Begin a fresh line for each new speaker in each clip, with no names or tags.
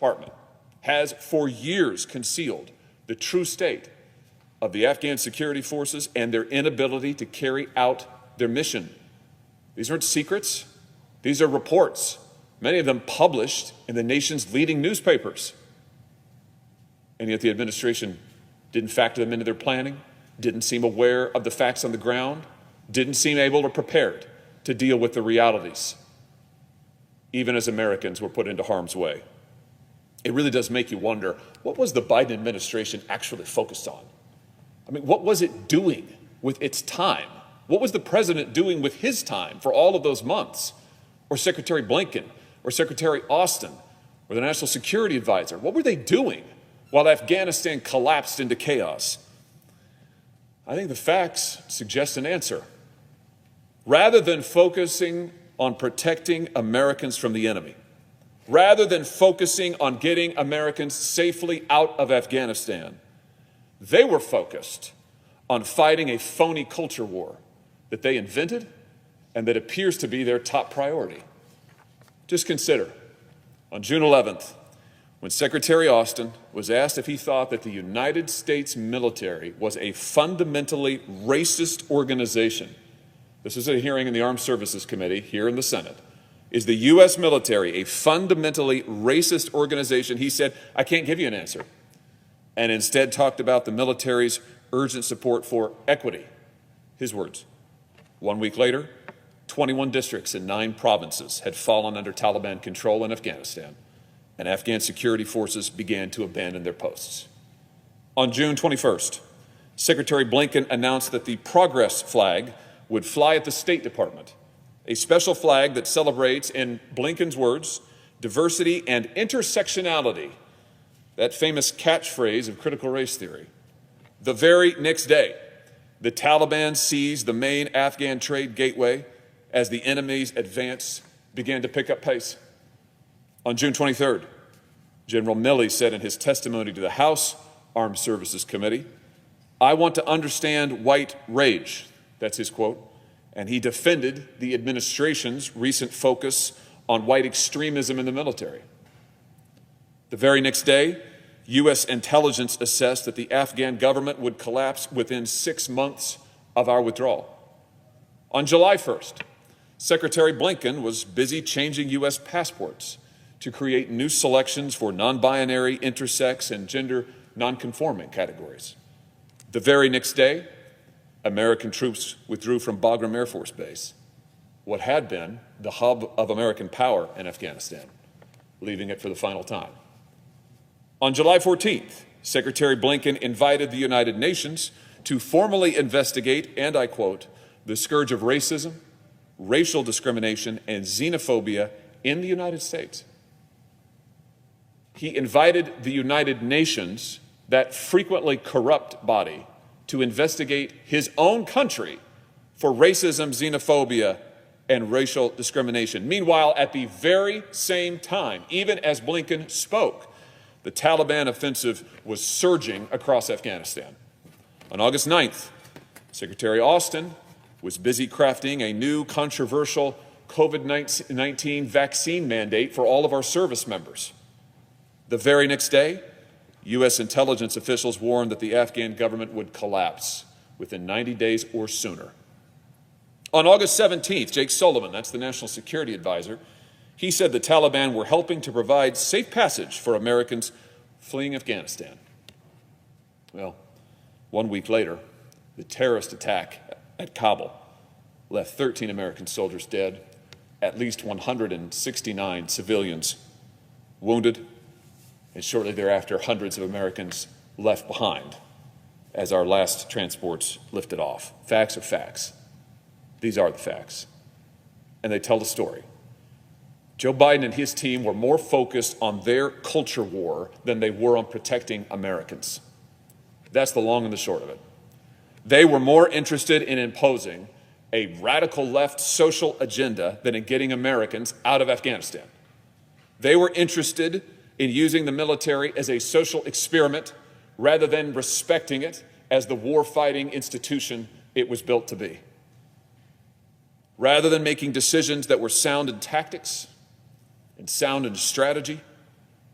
Department has for years concealed the true state of the Afghan security forces and their inability to carry out their mission. These aren't secrets. These are reports, many of them published in the nation's leading newspapers. And yet the administration didn't factor them into their planning, didn't seem aware of the facts on the ground, didn't seem able or prepared to deal with the realities, even as Americans were put into harm's way. It really does make you wonder, what was the Biden administration actually focused on? I mean, what was it doing with its time? What was the president doing with his time for all of those months? Or Secretary Blinken, or Secretary Austin, or the National Security Advisor? What were they doing while Afghanistan collapsed into chaos? I think the facts suggest an answer. Rather than focusing on protecting Americans from the enemy, rather than focusing on getting Americans safely out of Afghanistan, they were focused on fighting a phony culture war that they invented and that appears to be their top priority. Just consider, on June 11th, when Secretary Austin was asked if he thought that the United States military was a fundamentally racist organization. This is a hearing in the Armed Services Committee here in the Senate. Is the U.S. military a fundamentally racist organization? He said, I can't give you an answer, and instead talked about the military's urgent support for equity. His words. 1 week later, 21 districts in 9 provinces had fallen under Taliban control in Afghanistan, and Afghan security forces began to abandon their posts. On June 21st, Secretary Blinken announced that the Progress flag would fly at the State Department, a special flag that celebrates, in Blinken's words, diversity and intersectionality, that famous catchphrase of critical race theory. The very next day, the Taliban seized the main Afghan trade gateway as the enemy's advance began to pick up pace. On June 23rd, General Milley said in his testimony to the House Armed Services Committee, I want to understand white rage. That's his quote. And he defended the administration's recent focus on white extremism in the military. The very next day, U.S. intelligence assessed that the Afghan government would collapse within 6 months of our withdrawal. On July 1st, Secretary Blinken was busy changing U.S. passports to create new selections for non-binary, intersex, and gender non-conforming categories. The very next day, American troops withdrew from Bagram Air Force Base, what had been the hub of American power in Afghanistan, leaving it for the final time. On July 14th, Secretary Blinken invited the United Nations to formally investigate, and I quote, the scourge of racism, racial discrimination, and xenophobia in the United States. He invited the United Nations, that frequently corrupt body, to investigate his own country for racism, xenophobia, and racial discrimination. Meanwhile, at the very same time, even as Blinken spoke, the Taliban offensive was surging across Afghanistan. On August 9th, Secretary Austin was busy crafting a new controversial COVID-19 vaccine mandate for all of our service members. The very next day, U.S. intelligence officials warned that the Afghan government would collapse within 90 days or sooner. On August 17th, Jake Sullivan, that's the National Security Advisor, he said the Taliban were helping to provide safe passage for Americans fleeing Afghanistan. Well, 1 week later, the terrorist attack at Kabul left 13 American soldiers dead, at least 169 civilians wounded, and shortly thereafter, hundreds of Americans left behind as our last transports lifted off. Facts are facts. These are the facts. And they tell the story. Joe Biden and his team were more focused on their culture war than they were on protecting Americans. That's the long and the short of it. They were more interested in imposing a radical left social agenda than in getting Americans out of Afghanistan. They were interested in using the military as a social experiment rather than respecting it as the war-fighting institution it was built to be. Rather than making decisions that were sound in tactics and sound in strategy,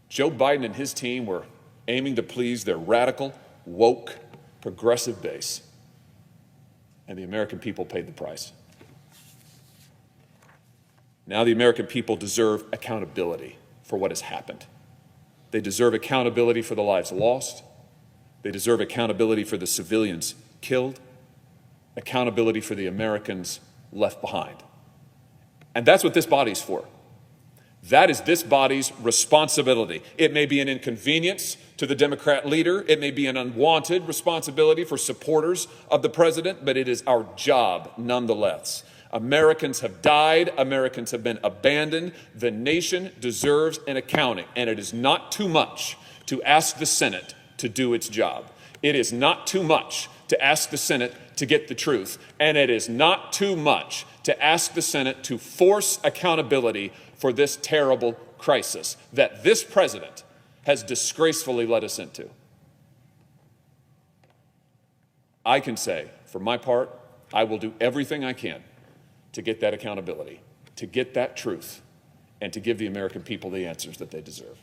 Joe Biden and his team were aiming to please their radical, woke, progressive base. And the American people paid the price. Now the American people deserve accountability for what has happened. They deserve accountability for the lives lost. They deserve accountability for the civilians killed, accountability for the Americans left behind. And that's what this body's for. That is this body's responsibility. It may be an inconvenience to the Democrat leader. It may be an unwanted responsibility for supporters of the president, but it is our job nonetheless. Americans have died. Americans have been abandoned. The nation deserves an accounting, and it is not too much to ask the Senate to do its job. It is not too much to ask the Senate to get the truth, and it is not too much to ask the Senate to force accountability for this terrible crisis that this president has disgracefully led us into. I can say, for my part, I will do everything I can to get that accountability, to get that truth, and to give the American people the answers that they deserve.